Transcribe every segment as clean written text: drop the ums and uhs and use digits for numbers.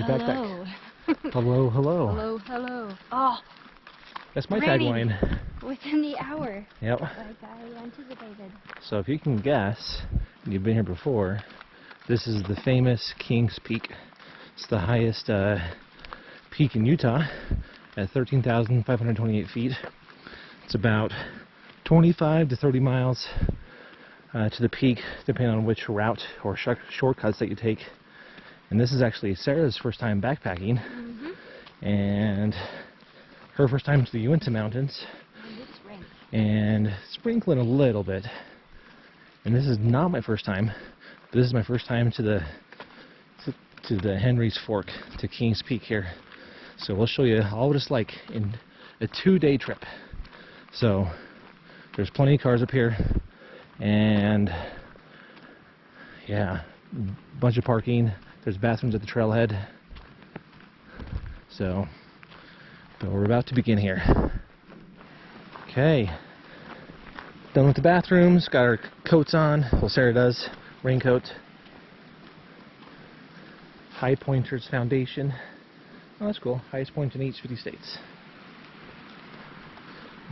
your backpack. Hello, hello. Hello, hello. Oh, that's my raining tagline. within the hour. Yep. Like I anticipated. So if you can guess, and you've been here before, this is the famous Kings Peak. It's the highest peak in Utah at 13,528 feet. It's about 25 to 30 miles to the peak, depending on which route or shortcuts that you take. And this is actually Sarah's first time backpacking, and her first time to the Uinta Mountains, and sprinkling a little bit. And this is not my first time. This is my first time to the Henry's Fork, to Kings Peak here. So we'll show you all what it's like in a 2-day trip. So there's plenty of cars up here, and yeah, a bunch of parking. There's bathrooms at the trailhead. So, but we're about to begin here. Okay, done with the bathrooms, got our coats on. Well, Sarah does, raincoat. High Pointers Foundation. Oh, that's cool. Highest point in each 50 states.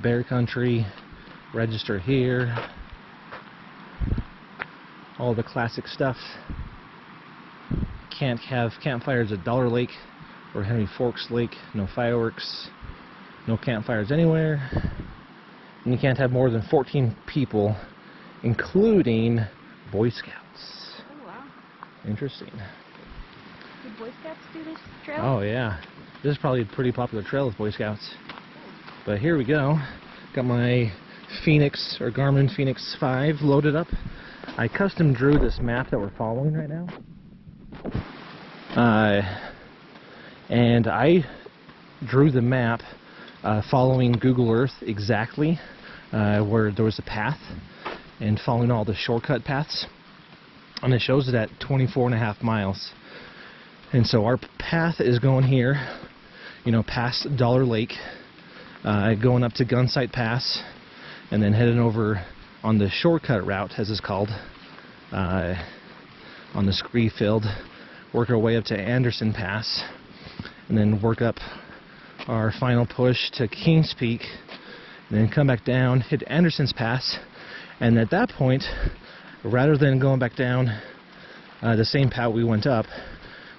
Bear Country, register here. All the classic stuff. Can't have campfires at Dollar Lake or Henry Forks Lake. No fireworks. No campfires anywhere. And you can't have more than 14 people, including Boy Scouts. Oh, wow. Interesting. Did Boy Scouts do this trail? Oh, yeah. This is probably a pretty popular trail with Boy Scouts. But here we go. Got my Phoenix, or Garmin Phoenix 5 loaded up. I custom drew this map that we're following right now. And I drew the map following Google Earth exactly where there was a path, and following all the shortcut paths. And it shows it at 24.5 miles. And so our path is going here, you know, past Dollar Lake, going up to Gunsite Pass, and then heading over on the shortcut route, as it's called, on the scree field, work our way up to Anderson Pass, and then work up our final push to Kings Peak, and then come back down, hit Anderson's Pass, and at that point, rather than going back down the same path we went up,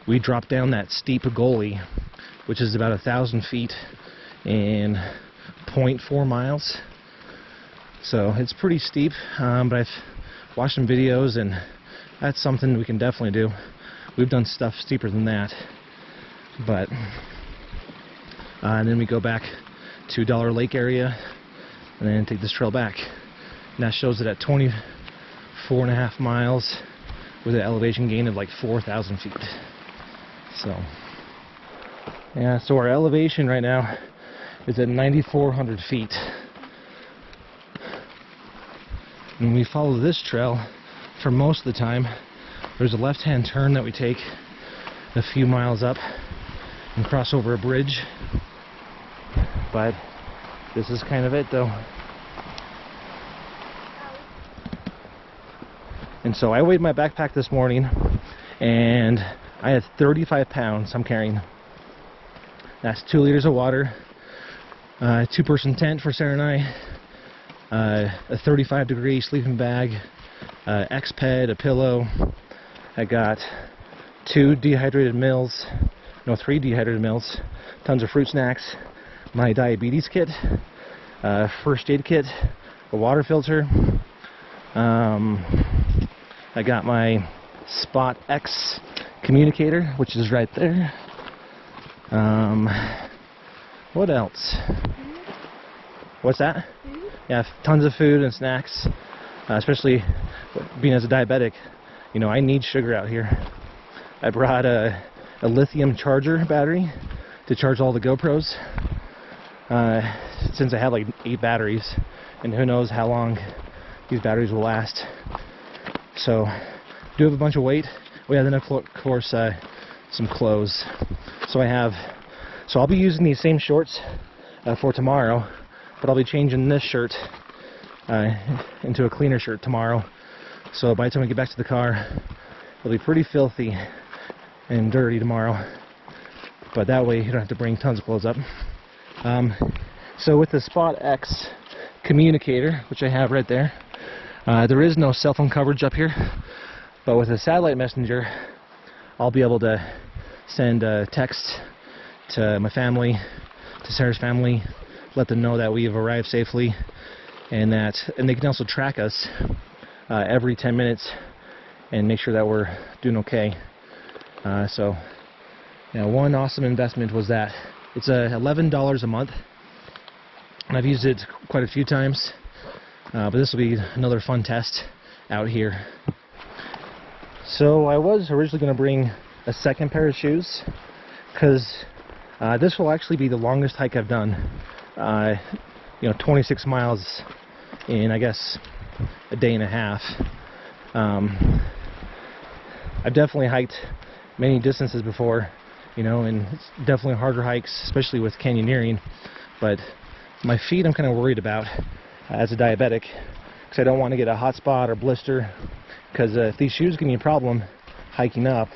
we dropped down that steep gully, which is about 1,000 feet in 0.4 miles. So it's pretty steep, but I've watched some videos, and that's something we can definitely do. We've done stuff steeper than that. But and then we go back to Dollar Lake area, and then take this trail back. And that shows it at 24.5 miles with an elevation gain of like 4,000 feet. So yeah, so our elevation right now is at 9,400 feet. When we follow this trail, for most of the time, there's a left-hand turn that we take a few miles up and cross over a bridge. But this is kind of it, though. And so I weighed my backpack this morning, and I had 35 pounds I'm carrying. That's 2 liters of water, a 2-person tent for Sarah and I, a 35-degree sleeping bag, X-Ped, a pillow. I got 3 dehydrated meals, tons of fruit snacks, my diabetes kit, first aid kit, a water filter. I got my Spot X communicator, which is right there. What else? What's that? Yeah, tons of food and snacks, especially being as a diabetic. You know, I need sugar out here. I brought a lithium charger battery to charge all the GoPros, since I have like 8 batteries, and who knows how long these batteries will last. So, do have a bunch of weight. Oh yeah, then of course some clothes. So I'll be using these same shorts for tomorrow, but I'll be changing this shirt into a cleaner shirt tomorrow. So by the time we get back to the car, it'll be pretty filthy and dirty tomorrow. but that way you don't have to bring tons of clothes up. So with the Spot X communicator, which I have right there, there is no cell phone coverage up here, but with a satellite messenger I'll be able to send a text to my family, to Sarah's family, let them know that we have arrived safely, and they can also track us every 10 minutes and make sure that we're doing okay. So one awesome investment was that. It's $11 a month, and I've used it quite a few times, but this will be another fun test out here. So I was originally going to bring a second pair of shoes, because this will actually be the longest hike I've done. 26 miles in, I guess, a day and a half. I've definitely hiked many distances before, and it's definitely harder hikes, especially with canyoneering, but my feet I'm kind of worried about as a diabetic, because I don't want to get a hot spot or blister, because if these shoes give me a problem hiking up,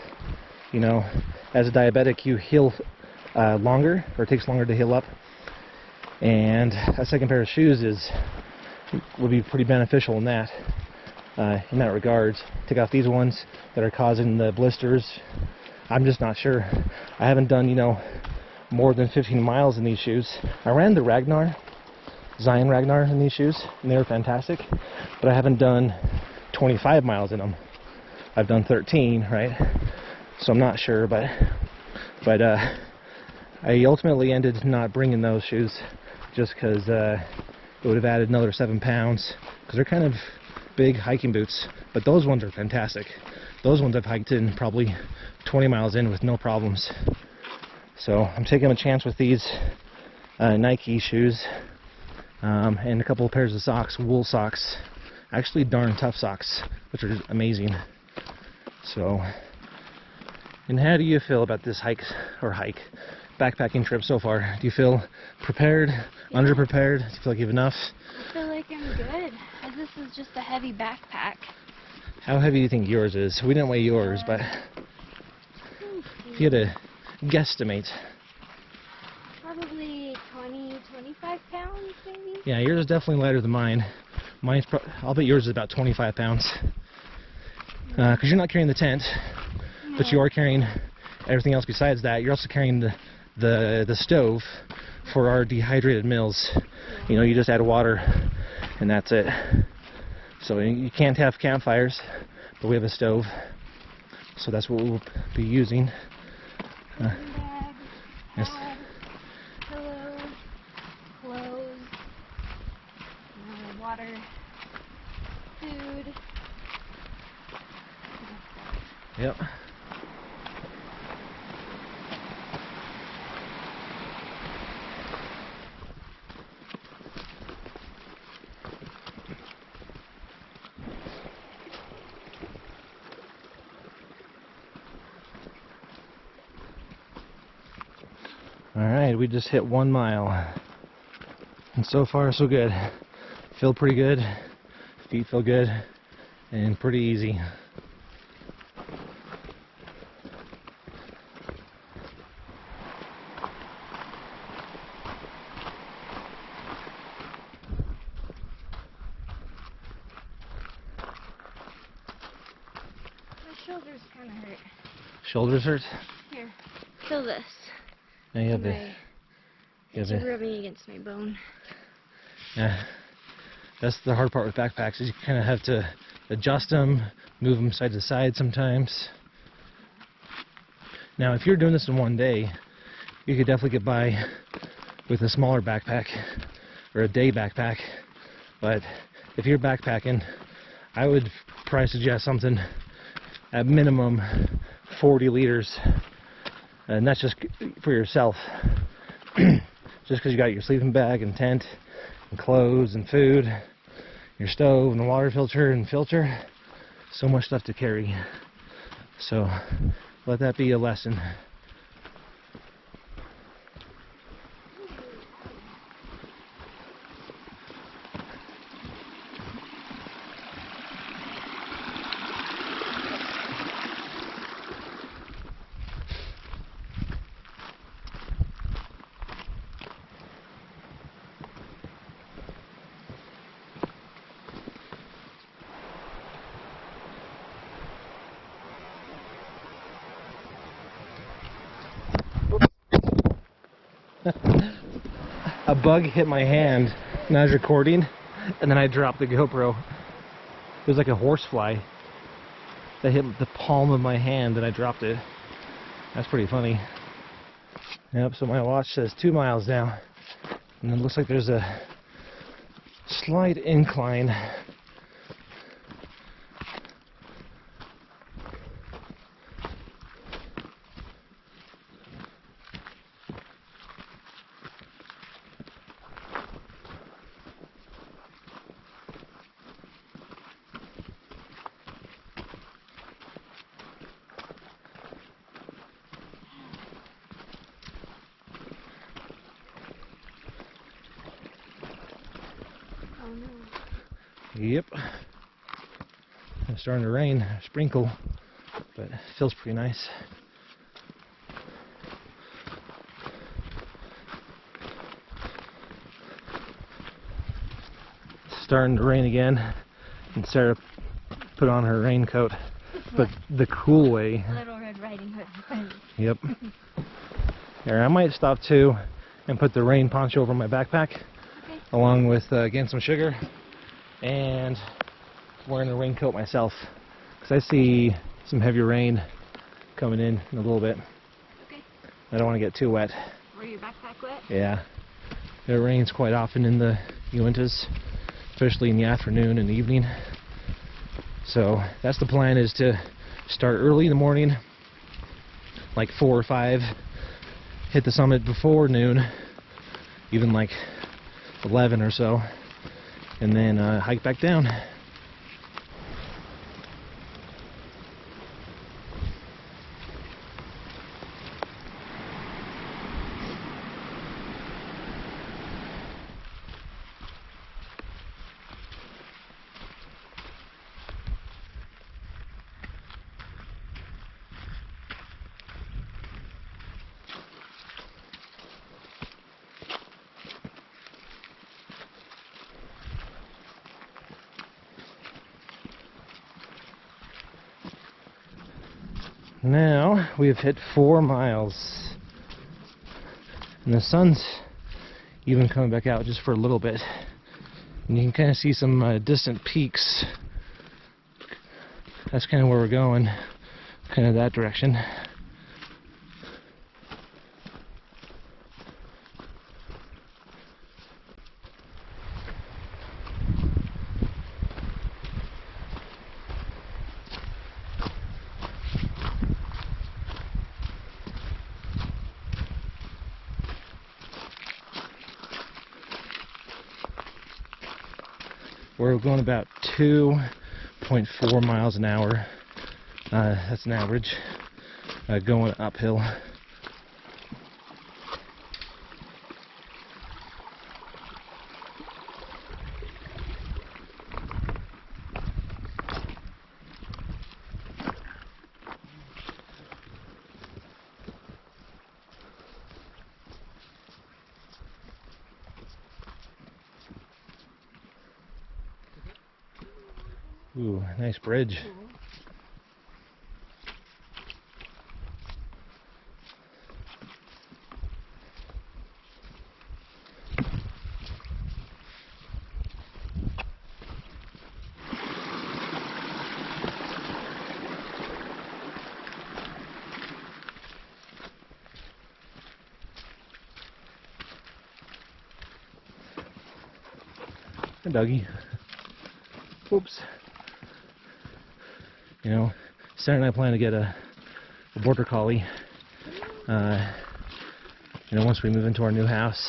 as a diabetic you heal longer, or it takes longer to heal up, and a second pair of shoes would be pretty beneficial in that regards. Take off these ones that are causing the blisters. I'm just not sure. I haven't done more than 15 miles in these shoes. I ran the Zion Ragnar in these shoes, and they were fantastic, but I haven't done 25 miles in them. I've done 13, right? So I'm not sure, but I ultimately ended not bringing those shoes just because it would have added another 7 pounds, because they're kind of big hiking boots, but those ones are fantastic. Those ones I've hiked in probably 20 miles in with no problems. So I'm taking a chance with these Nike shoes, and a couple of pairs of socks, wool socks, actually darn tough socks, which are just amazing. So, and how do you feel about this backpacking trip so far? Do you feel prepared, underprepared? Do you feel like you have enough? I feel like I'm good, as this is just a heavy backpack. How heavy do you think yours is? We didn't weigh yours, but if you had to guesstimate. Probably 25 pounds, maybe? Yeah, yours is definitely lighter than mine. I'll bet yours is about 25 pounds. Because you're not carrying the tent, but you are carrying everything else besides that. You're also carrying the stove for our dehydrated meals. You just add water and that's it. So you can't have campfires, but we have a stove, so that's what we'll be using. Bag, Yes. pad, pillow, clothes, water, food. Yep. Alright, we just hit 1 mile. And so far so good. Feel pretty good. Feet feel good. And pretty easy. My shoulders kind of hurt. Shoulders hurt? Here, feel this. Now you have It's rubbing against my bone. Yeah, that's the hard part with backpacks, is you kind of have to adjust them, move them side to side sometimes. Now, if you're doing this in one day, you could definitely get by with a smaller backpack or a day backpack. But if you're backpacking, I would probably suggest something at minimum 40 liters, and that's just for yourself. Just because you got your sleeping bag and tent and clothes and food, your stove and water filter, so much stuff to carry. So let that be a lesson. bug hit my hand when I was recording, and then I dropped the GoPro. It was like a horsefly that hit the palm of my hand, and I dropped it. That's pretty funny. Yep, so my watch says 2 miles now, and it looks like there's a slight incline. Oh no. Yep. It's starting to rain, sprinkle, but it feels pretty nice. It's starting to rain again, and Sarah put on her raincoat, but the cool way. Little Red Riding Hood. Yep. Here, I might stop too and put the rain poncho over my backpack, Okay. along with getting some sugar and wearing a raincoat myself, because I see some heavy rain coming in a little bit. Okay. I don't want to get too wet. Were your backpack wet? Yeah. It rains quite often in the Uintas, especially in the afternoon and evening. So that's the plan, is to start early in the morning, like 4 or 5, hit the summit before noon, even like 11 or so, and then hike back down. Now we've hit 4 miles, and the sun's even coming back out just for a little bit, and you can kind of see some distant peaks. That's kind of where we're going, kind of that direction. We're going about 2.4 miles an hour. That's an average, going uphill. Ooh, nice bridge. Hey, doggy. Whoops. You know, Sarah and I plan to get a border collie. You know, once we move into our new house,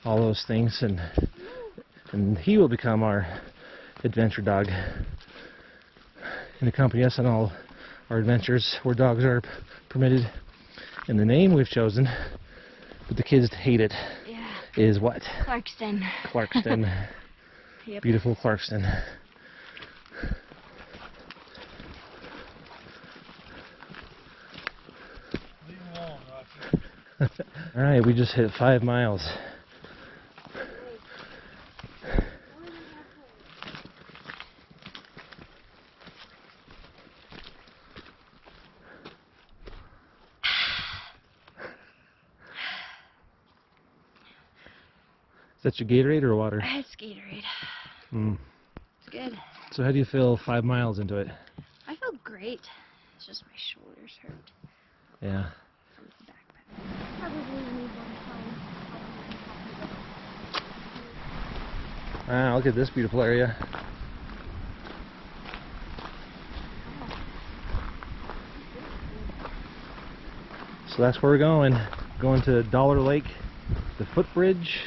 all those things, and he will become our adventure dog, and accompany us on all our adventures where dogs are permitted. And the name we've chosen, but the kids hate it, Yeah. is what? Clarkston. Clarkston. Yep. Beautiful Clarkston. Alright, we just hit 5 miles. That's your Gatorade or water? It's Gatorade. Mm. It's good. So how do you feel 5 miles into it? I feel great. It's just my shoulders hurt Yeah. from the backpack. Probably need one time. Wow, look at this beautiful area. So that's where we're going. Going to Dollar Lake, the footbridge,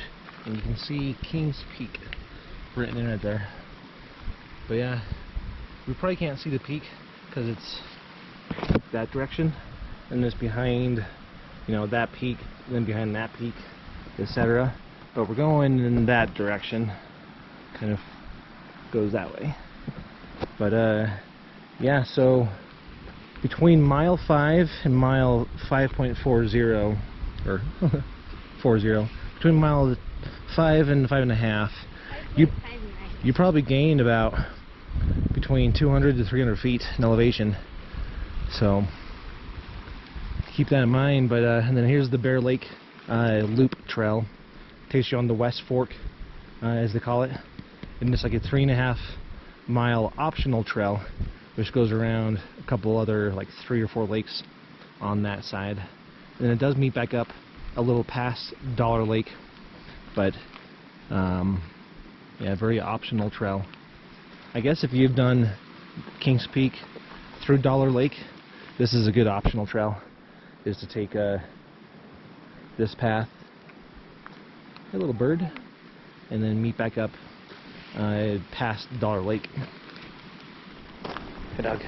and you can see Kings Peak written in it there. But yeah, we probably can't see the peak because it's that direction, and it's behind, you know, that peak, and then behind that peak, etc. But we're going in that direction, kind of goes that way. But yeah, so between mile 5 and mile 5.40, or 40, between mile 5 and 5.5, you probably gained about between 200 to 300 feet in elevation. So keep that in mind. But and then here's the Bear Lake Loop Trail. Takes you on the West Fork, as they call it, and it's like a 3.5 mile optional trail, which goes around a couple other, like 3 or 4 lakes on that side. And it does meet back up a little past Dollar Lake, but yeah, very optional trail. I guess if you've done Kings Peak through Dollar Lake, this is a good optional trail, is to take this path, a little bird, and then meet back up past Dollar Lake. Hey, dog.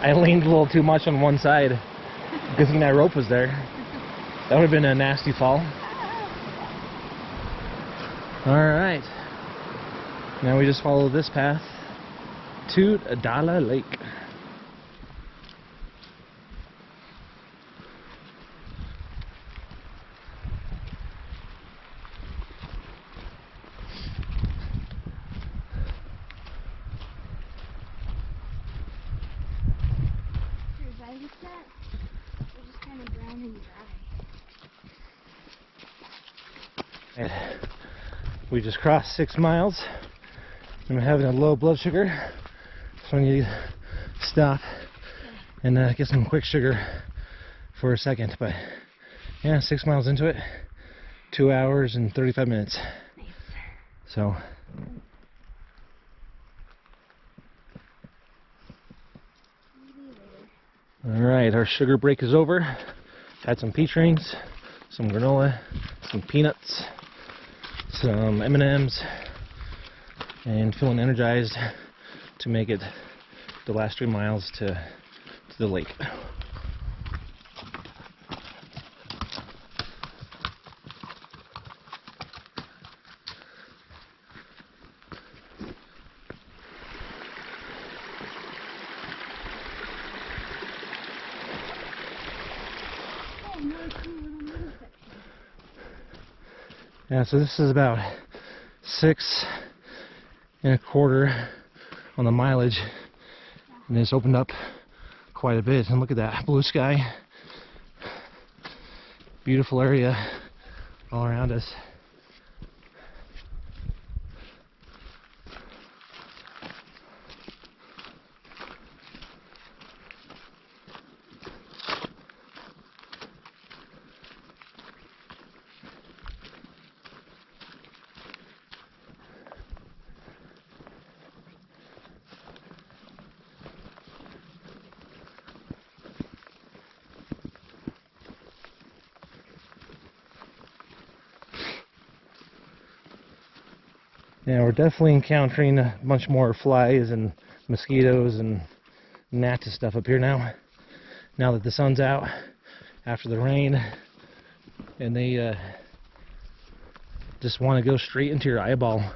I leaned a little too much on one side. Good thing that rope was there. That would have been a nasty fall. Alright. Now we just follow this path to Dollar Lake. And we just crossed 6 miles. I'm having a low blood sugar, so I need to stop and get some quick sugar for a second. But yeah, 6 miles into it, 2 hours and 35 minutes. Nice. So alright, our sugar break is over. Had some peach rings, some granola, some peanuts, some M&Ms, and feeling energized to make it the last 3 miles to the lake. Yeah, so this is about 6.25 on the mileage, and it's opened up quite a bit. And look at that blue sky, beautiful area all around us. Yeah, we're definitely encountering a bunch more flies and mosquitoes and gnats and stuff up here now. Now that the sun's out after the rain, and they just want to go straight into your eyeball.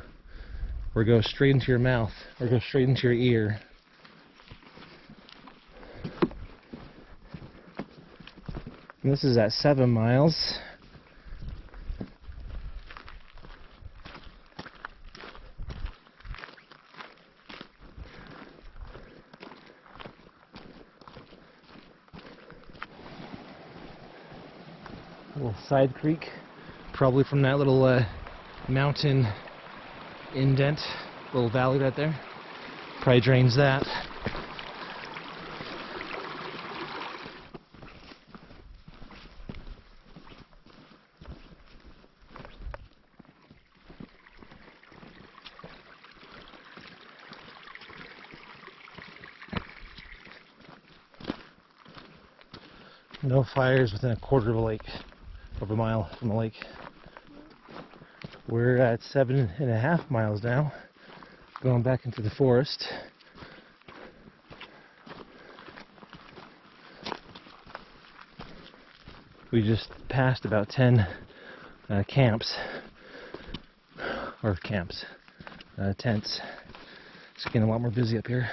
or go straight into your mouth, or go straight into your ear. And this is at 7 miles. A little side creek, probably from that little mountain indent, little valley right there. Probably drains that. No fires within a quarter of a lake, of a mile from the lake. We're at 7.5 miles now, going back into the forest. We just passed about 10 tents. It's getting a lot more busy up here.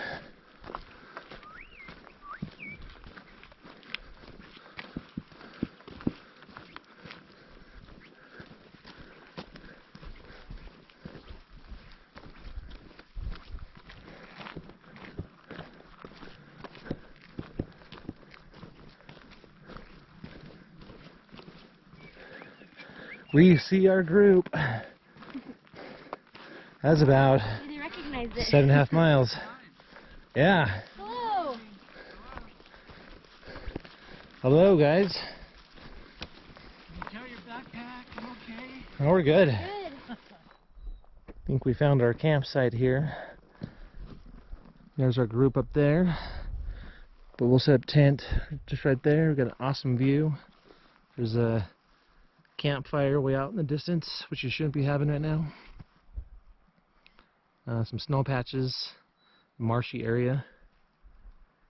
We see our group. That's about Did you recognize it? 7.5 miles. Yeah. Hello. Hello, guys. Can you carry your backpack? You okay? Oh, we're good. Good. I think we found our campsite here. There's our group up there. But we'll set up tent just right there. We've got an awesome view. There's a campfire way out in the distance, which you shouldn't be having right now. Some snow patches, marshy area,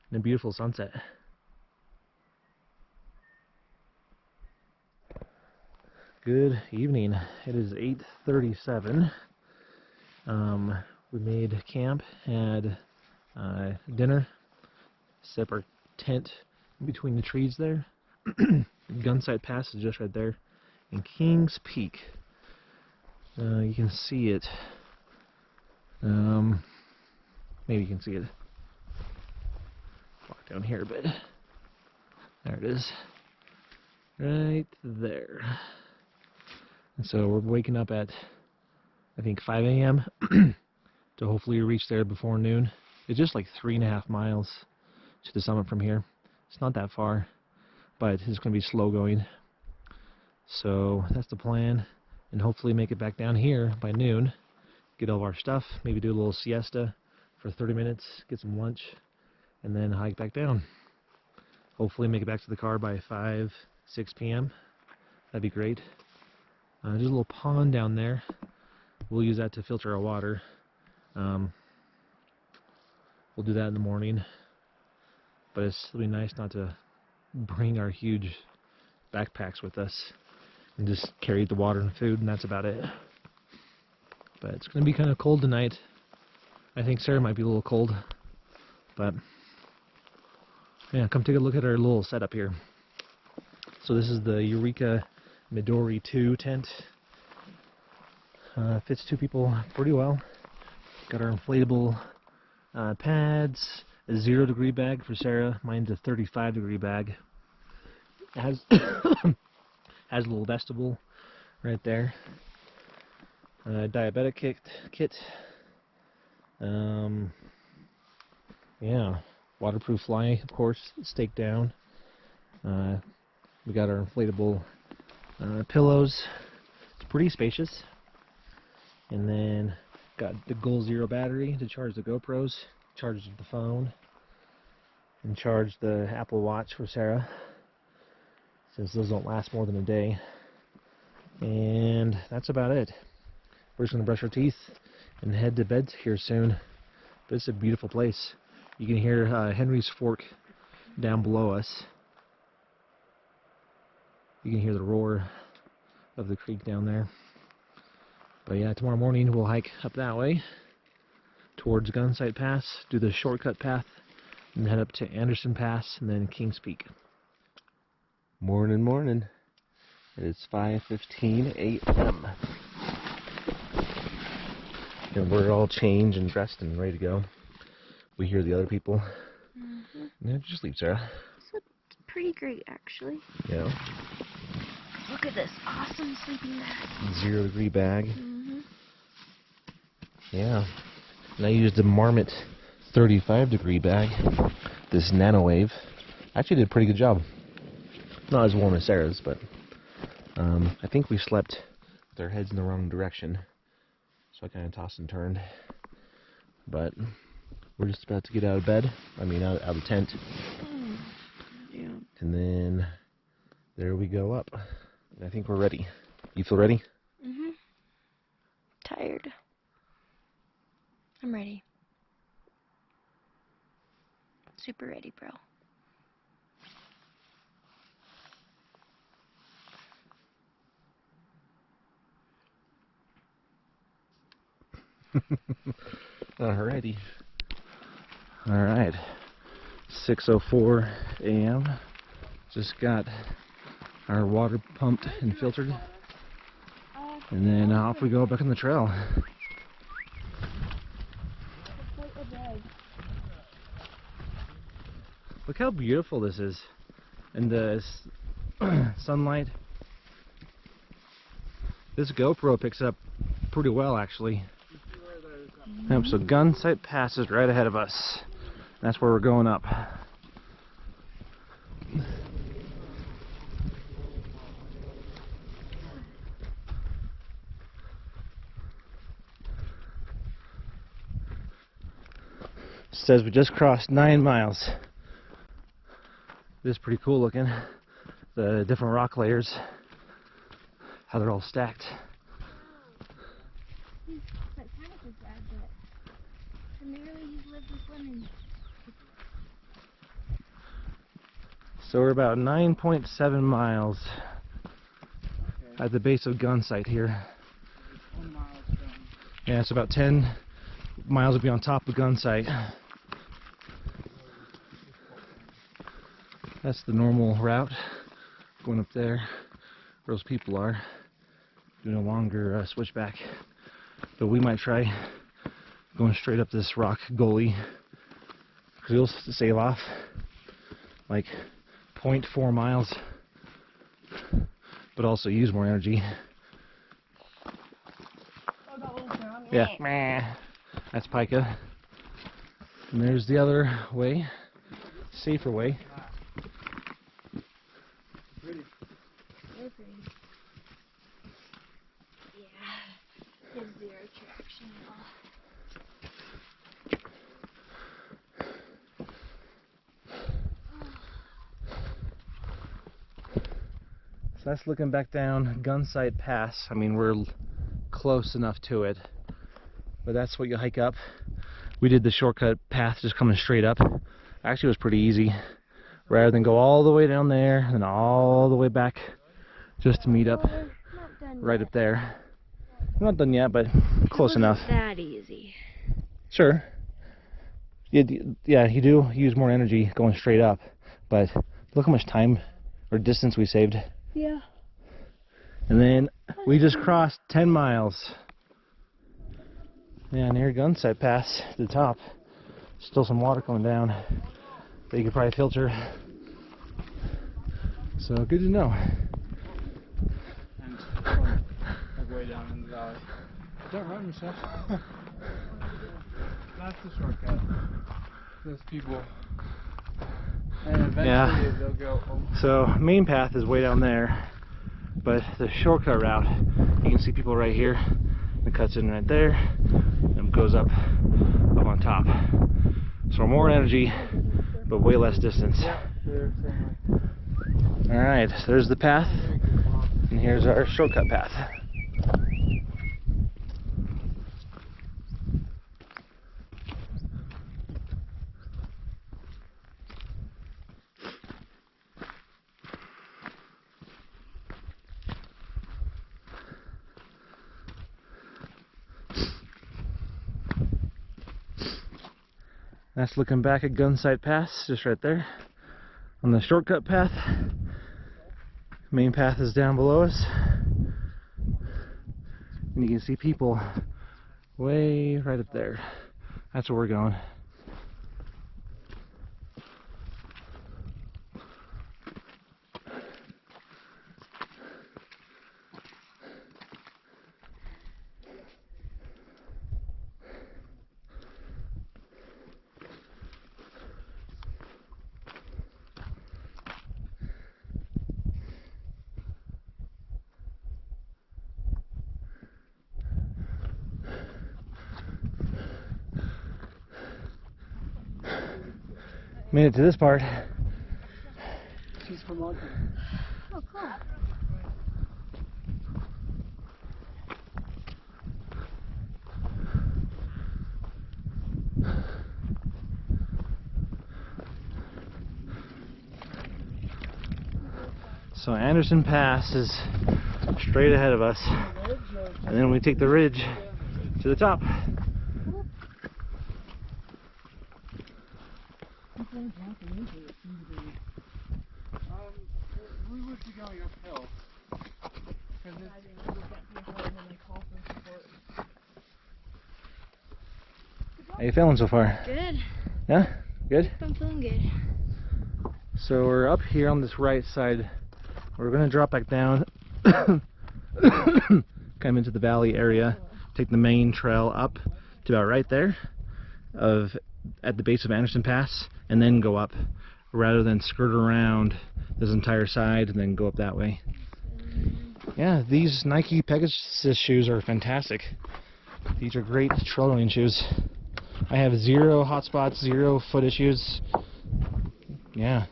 and a beautiful sunset. Good evening. It is 8:37. We made camp, had dinner, set up our tent in between the trees there. Gunsite Pass is just right there. And Kings Peak. You can see it. Maybe you can see it. Walk down here a bit. There it is. Right there. And so we're waking up at, I think, 5 a.m. to hopefully reach there before noon. It's just like 3.5 miles to the summit from here. It's not that far, but it's going to be slow going. So that's the plan, and hopefully make it back down here by noon, get all of our stuff, maybe do a little siesta for 30 minutes, get some lunch, and then hike back down. Hopefully make it back to the car by 6 p.m. That'd be great. There's a little pond down there. We'll use that to filter our water. We'll do that in the morning, but it'll be nice not to bring our huge backpacks with us and just carry the water and food, and that's about it. But it's going to be kind of cold tonight. I think Sarah might be a little cold, but yeah, come take a look at our little setup here. So this is the Eureka Midori 2 tent. Fits 2 people pretty well. Got our inflatable pads, a 0-degree bag for Sarah. Mine's a 35-degree bag. It has has a little vestibule right there. Diabetic kit. Yeah, waterproof fly, of course, staked down. We got our inflatable pillows. It's pretty spacious. And then got the Goal Zero battery to charge the GoPros, charge the phone, and charge the Apple Watch for Sarah, since those don't last more than a day. And that's about it. We're just going to brush our teeth and head to bed here soon. But it's a beautiful place. You can hear Henry's Fork down below us. You can hear the roar of the creek down there. But yeah, tomorrow morning we'll hike up that way towards Gunsite Pass, do the shortcut path, and head up to Anderson Pass and then Kings Peak. Morning, morning. It's 5:15 a.m. and we're all changed and dressed and ready to go. We hear the other people. Yeah, did you sleep, Sarah? Slept pretty great, actually. Yeah. Look at this awesome sleeping bag. 0-degree bag. Yeah. And I used the Marmot 35-degree bag. This NanoWave. Actually did a pretty good job. Not as warm as Sarah's, but I think we slept with our heads in the wrong direction. So I kind of tossed and turned. But we're just about to get out of bed. I mean, out of the tent. Yeah. And then there we go up. And I think we're ready. You feel ready? Tired. I'm ready. Super ready, bro. Alrighty. Alright. 6:04 a.m. Just got our water pumped and filtered. And then off we go back on the trail. Look how beautiful this is. And the sunlight. This GoPro picks up pretty well, actually. Yep, so Gunsite Pass is right ahead of us. That's where we're going up. Says we just crossed 9 miles. This is pretty cool looking. The different rock layers, how they're all stacked. That kind of is bad, but primarily he's lived with women. So we're about 9.7 miles at the base of Gunsite here. 1 mile down. Yeah, it's about 10 miles will be on top of Gunsite. That's the normal route, going up there where those people are, doing a longer switchback. But we might try going straight up this rock gully, because you'll save off like 0.4 miles, but also use more energy. Yeah, meh. That's Pica. And there's the other way, safer way. They're pretty. Yeah. There's zero traction at all. So that's looking back down Gunsite Pass. I mean, we're close enough to it, but that's what you hike up. We did the shortcut path just coming straight up. Actually, it was pretty easy, rather than go all the way down there and all the way back just to meet up Well, we're not done right yet. up there. We're not done yet, but close It enough. wasn't that easy. Sure. Yeah, you do use more energy going straight up, but look how much time or distance we saved. Yeah. And then we just crossed 10 miles. Yeah, near Gunsite Pass to the top. Still some water coming down that you could probably filter. So good to know. And like way down in the valley. Don't run yourself. That's the shortcut. Those people. And eventually Yeah. they'll go. Oh. So main path is way down there, but the shortcut route, you can see people right here. It cuts in right there and goes up on top. So more energy, but way less distance. Yeah, they're same way. Alright, so there's the path, and here's our shortcut path. That's looking back at Gunsite Pass, just right there on the shortcut path. Main path is down below us, and you can see people way right up there. That's where we're going. Made it to this part. She's from London. Oh, cool. So Anderson Pass is straight ahead of us, and then we take the ridge to the top. We would be going uphill. How you feeling so far? Good. Yeah? Good? I'm feeling good. So we're up here on this right side. We're going to drop back down, come into the valley area, take the main trail up to about right there at the base of Anderson Pass, and then go up, rather than skirt around this entire side and then go up that way. Yeah, these Nike Pegasus shoes are fantastic. These are great trail running shoes. I have 0 hot spots, 0 foot issues. Yeah.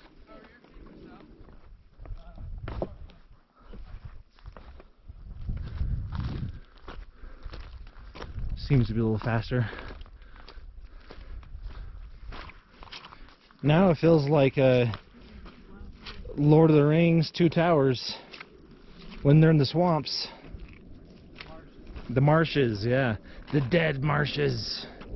Seems to be a little faster. Now it feels like Lord of the Rings, Two Towers, when they're in the swamps. The marshes, yeah. The dead marshes. I'm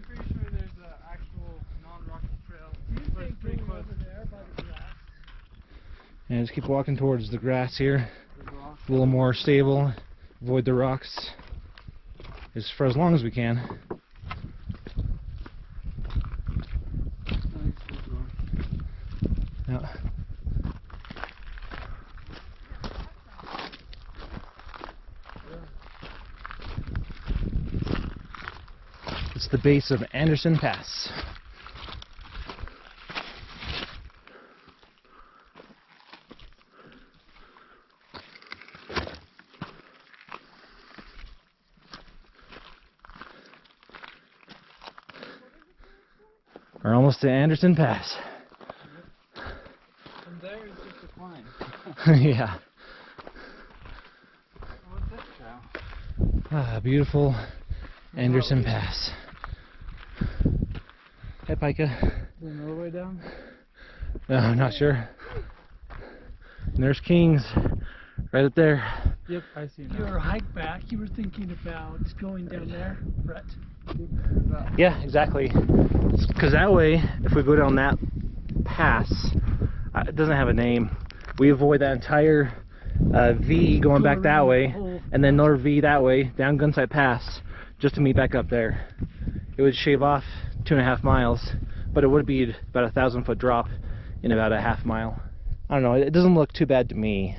pretty sure there's an actual non-rocky trail. But it's pretty close. Over there by the grass. And just keep walking towards the grass here. The rock. A little more stable. Avoid the rocks. Just for as long as we can. Yeah. It's the base of Anderson Pass. We're almost to Anderson Pass. From there is just a climb. Yeah. What's this trail? Ah, beautiful Anderson Pass. Hey, Pika. Is there another way down? No, I'm not sure. And there's Kings, right up there. Yep, I see now. Your hike back, you were thinking about going down there, Brett. Yeah, exactly. Because that way, if we go down that pass, it doesn't have a name. We avoid that entire V going back that way, and then another V that way, down Gunsite Pass, just to meet back up there. It would shave off 2.5 miles, but it would be about a 1,000-foot drop in about a half mile. I don't know, it doesn't look too bad to me,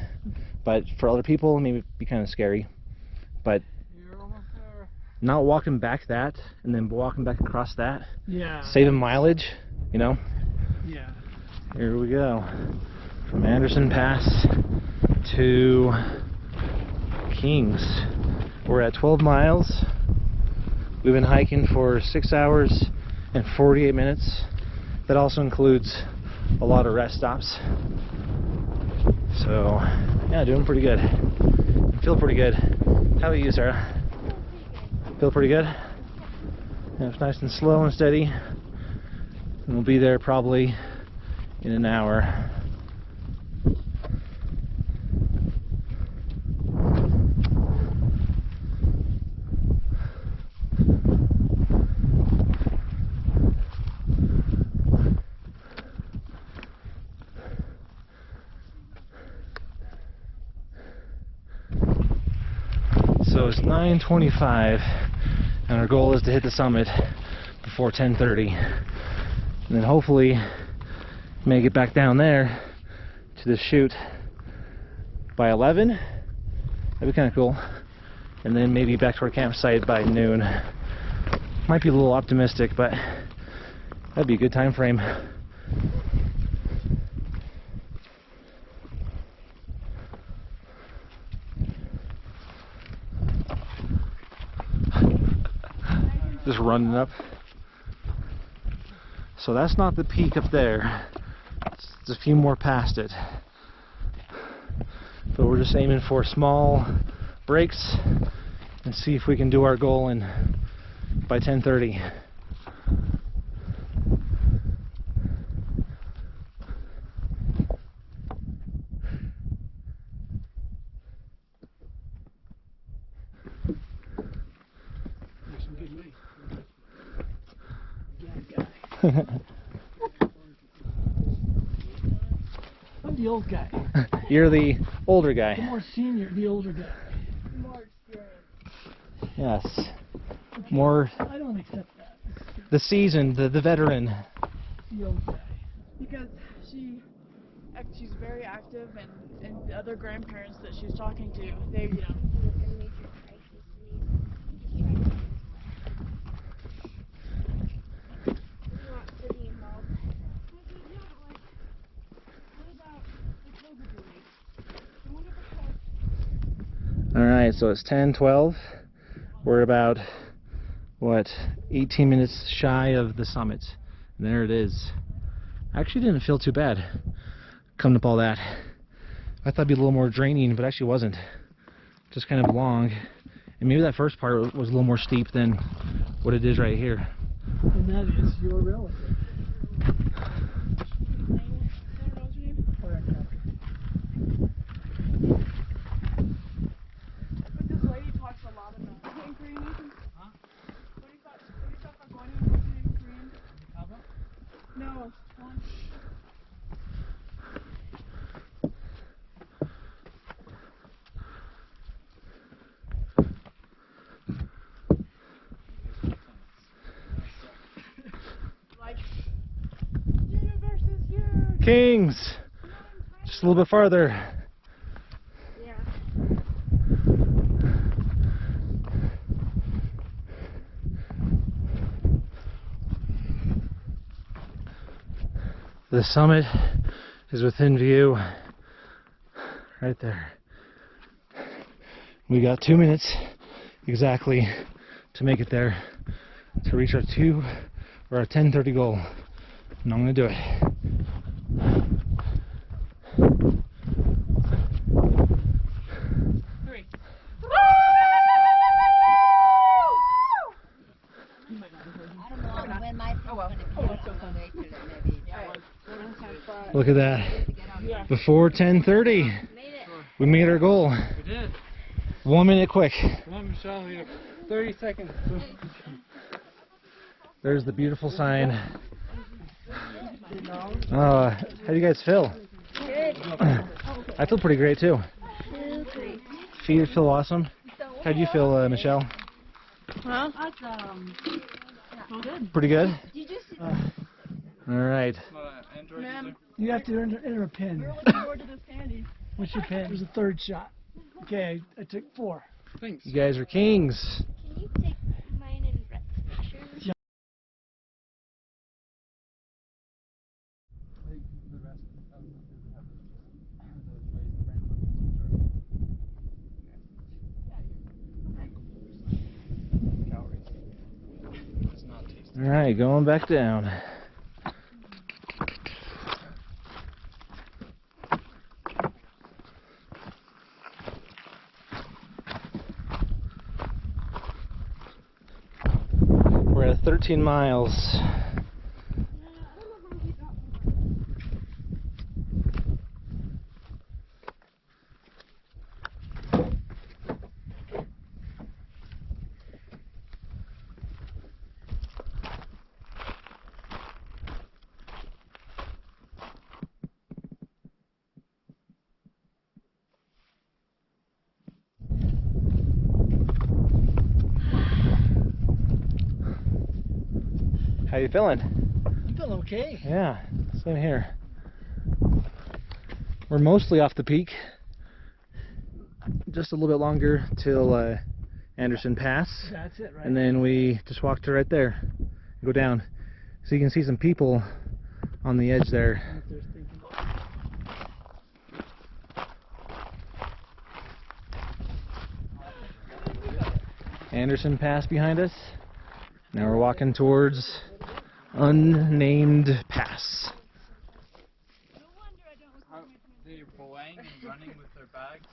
but for other people, maybe it'd be kind of scary. But You're almost there. not walking back that, and then walking back across that, Yeah. saving mileage, you know? Yeah. Here we go. From Anderson Pass to Kings. We're at 12 miles. We've been hiking for 6 hours and 48 minutes. That also includes a lot of rest stops. So, yeah, doing pretty good. Feel pretty good. How about you, Sarah? Feel pretty good? Yeah, it's nice and slow and steady. And we'll be there probably in an hour. so it's 9:25, and our goal is to hit the summit before 10:30, and then hopefully make it back down there to the chute by 11. That'd be kind of cool. And then maybe back to our campsite by noon. Might be a little optimistic, but that'd be a good time frame. Just running up. So that's not the peak up there. It's a few more past it. But we're just aiming for small breaks and see if we can do our goal in by 10:30. I'm the old guy. You're the older The guy. more senior, the older guy. More experience. Yes. More I don't accept that. the seasoned, the veteran. The old guy. Because she's very active, and the other grandparents that she's talking to, they, you know, In major crisis needs. Not city involved. Alright, so it's 10:12. We're about, what, 18 minutes shy of the summit. And there it is. Actually didn't feel too bad coming up all that. I thought it'd be a little more draining, but actually wasn't. Just kind of long. And maybe that first part was a little more steep than what it is right here. And that is your relative. but this lady talks a lot about it in Korean. Huh? What do you thought about going in Korean? No, one. Like, you versus you. Kings! Just a little bit farther. Yeah. The summit is within view. Right there. We got 2 minutes exactly to make it there, to reach our 10:30 goal. And I'm gonna do it. Look at that. Before 10:30. Made it. We made our goal. We did. 1 minute quick. Come on, Michelle, you have 30 seconds. There's the beautiful sign. How do you guys feel? Good. I feel pretty great too. Super. Feet feel awesome. How do you feel, Michelle? Huh? Pretty good? Did you just All right. Android Ma'am, You have to enter a pin. we're looking forward to this candy. What's your pin? There's a third shot. Okay, I took 4. Thanks. You guys are kings. can you take mine and Brett's pictures? All right, going back down. We're at 13 miles. How you feeling? I feel okay. Yeah, same here. We're mostly off the peak. Just a little bit longer till Anderson Pass. That's it, right? And then we just walk to right there. Go down. So you can see some people on the edge there. If they're thinking, Anderson Pass behind us. Now we're walking towards Unnamed Pass. How, they're boing and running with their bags.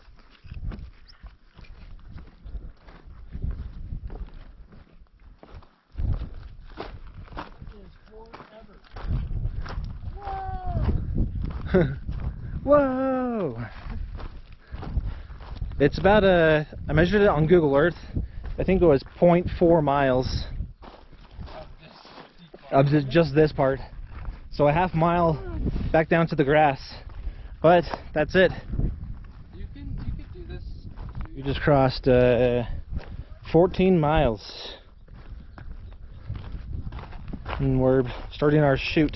Whoa! It's about I measured it on Google Earth. I think it was 0.4 miles of just this part. So a half mile back down to the grass. But that's it. You could do this. We just crossed 14 miles. And we're starting our shoot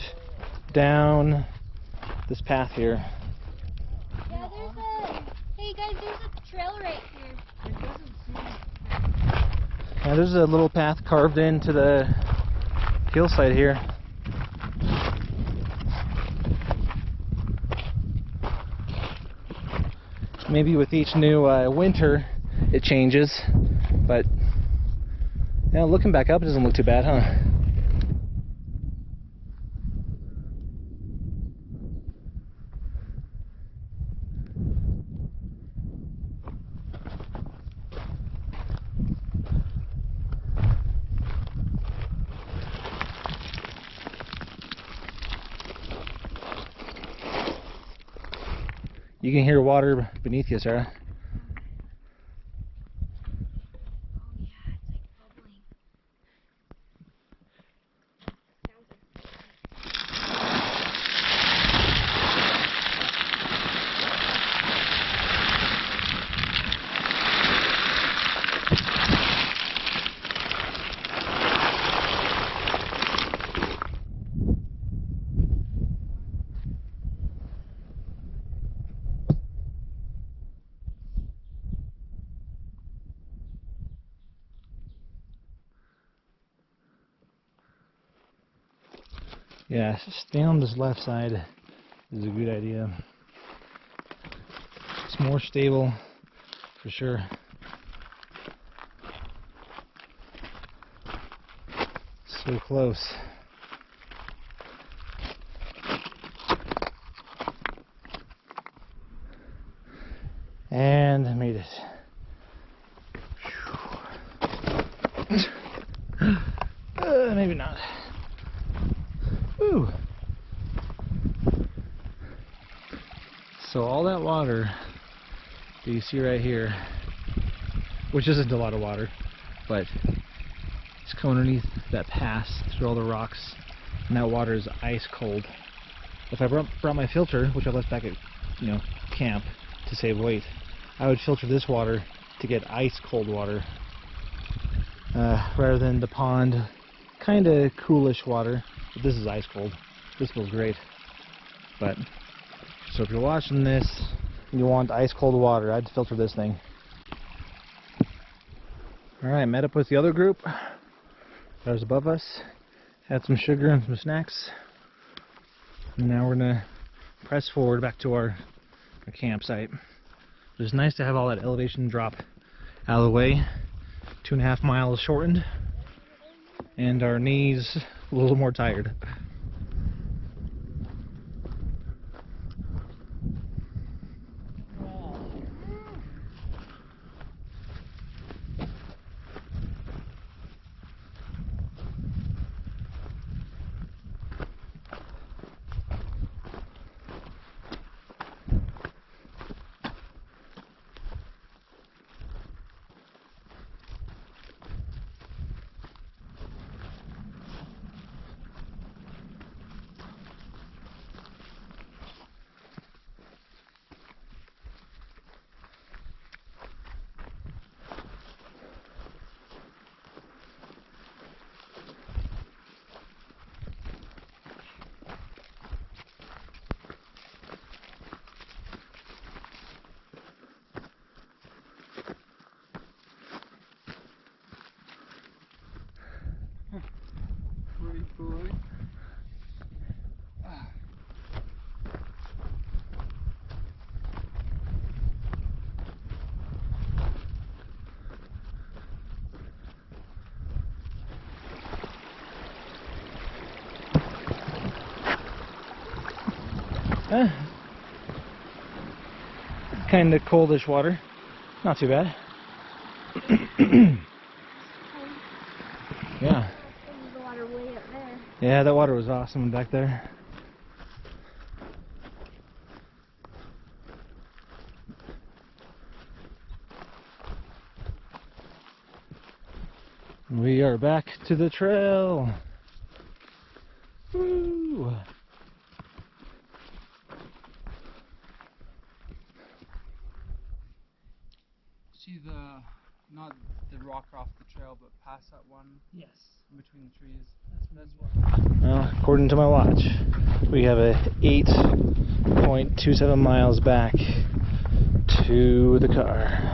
down this path here. Yeah, hey guys, there's a trail right here. It doesn't seem. Now there's a little path carved into the hillside here. Maybe with each new winter it changes, but yeah, looking back up it doesn't look too bad, huh? You can hear water beneath you, Sarah. Oh yeah, it's like bubbling. Yeah, staying on this left side is a good idea. It's more stable, for sure. So close. And I made it. Maybe not. Woo. So all that water that you see right here, which isn't a lot of water, but it's coming underneath that pass through all the rocks, and that water is ice cold. If I brought my filter, which I left back at camp to save weight, I would filter this water to get ice cold water rather than the pond kind of coolish water. But this is ice cold. This feels great. But so if you're watching this and you want ice cold water, I'd filter this thing. Alright, met up with the other group that was above us, had some sugar and some snacks, and now we're gonna press forward back to our campsite. It was nice to have all that elevation drop out of the way. 2.5 miles shortened, and our knees a little more tired. Cool. Kind of coldish water. Not too bad. Yeah. There's the water way up there. Yeah, that water was awesome back there. We are back to the trail. Woo! See not the rock off the trail, but past that one Yes. in between the trees. That's what. Well, according to my watch, we have a 8.27 miles back to the car.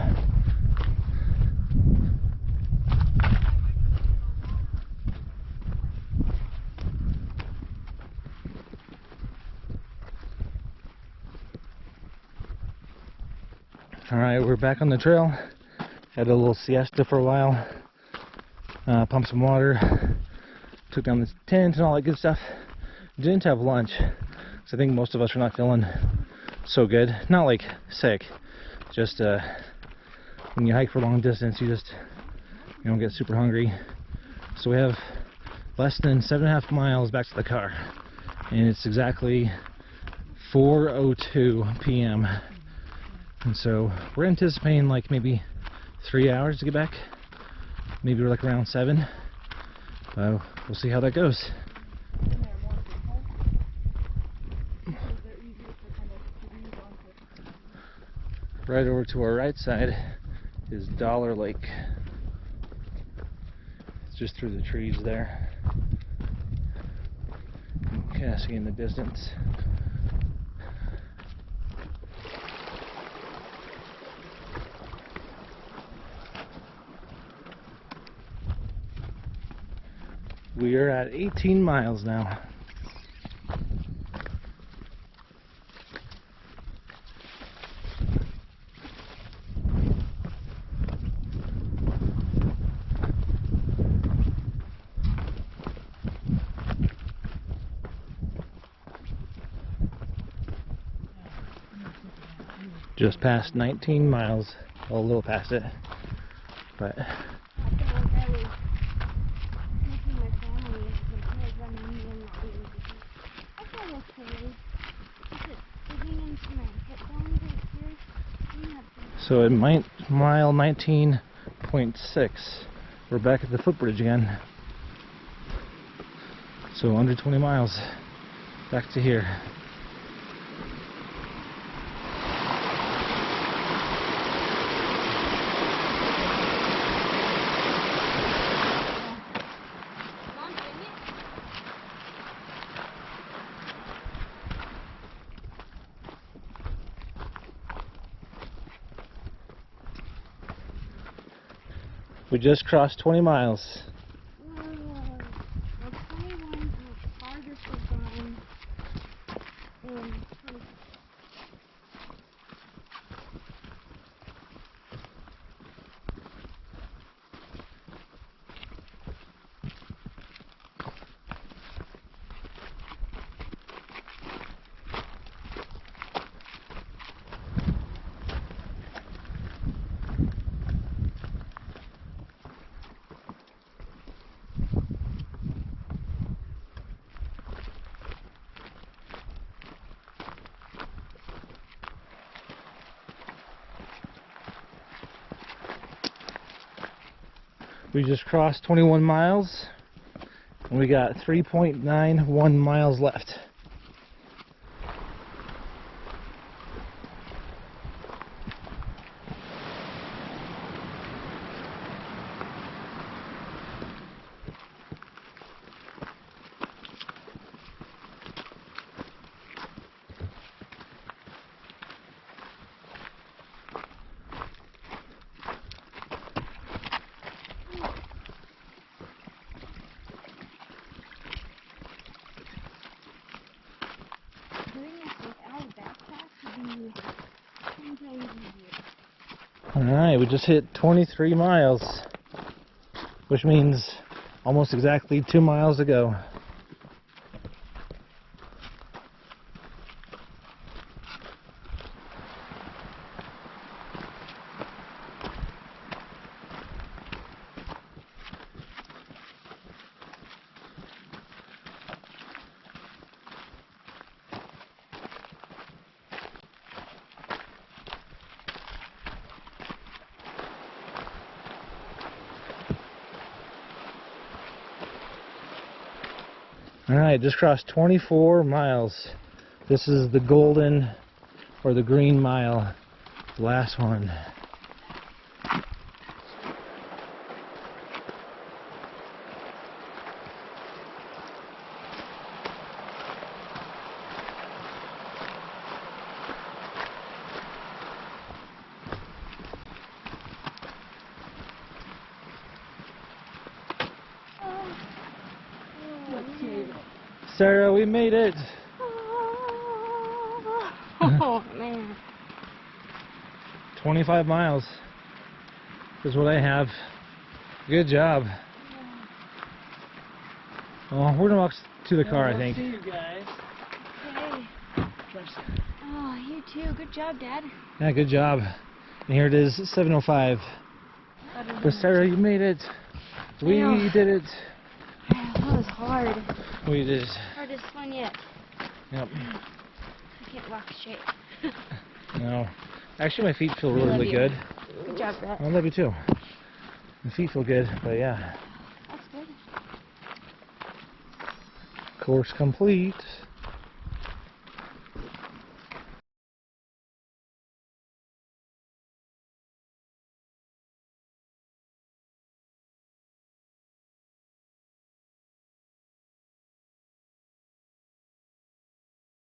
Alright, we're back on the trail. Had a little siesta for a while. Pumped some water. Took down this tent and all that good stuff. Didn't have lunch, so I think most of us are not feeling so good. Not like sick, just when you hike for a long distance, you don't get super hungry. So we have less than 7.5 miles back to the car, and it's exactly 4:02 p.m. And so we're anticipating like maybe 3 hours to get back. Maybe we're like around 7. We'll see how that goes. Right over to our right side is Dollar Lake. It's just through the trees there. Kind of see in the distance. We are at 18 miles now. Just past 19 miles, well, a little past it, but I feel like I was making my family as a kid running in my ears. I feel okay. Is it digging into my hip bones right here? so at mile 19.6, we're back at the footbridge again. So under 20 miles back to here. We just crossed 20 miles. Well, 21 is the farthest we've gone. And we just crossed 21 miles and we got 3.91 miles left. Alright, we just hit 23 miles, which means almost exactly 2 miles to go. Alright, just crossed 24 miles. This is the golden or the green mile. The last one. Sarah, we made it! Oh, man. 25 miles is what I have. Good job. Oh, we're gonna walk to the car, I think. See you guys. Okay. Oh, you too. Good job, Dad. Yeah, good job. And here it is, 7:05. But Sarah, you made it. We know. did it. That was hard. We did it. Hardest one yet. Yep. I can't walk straight. No. Actually, my feet feel really, love really you. good. Good job, Brett. I love you too. My feet feel good, but yeah. That's good. Course complete.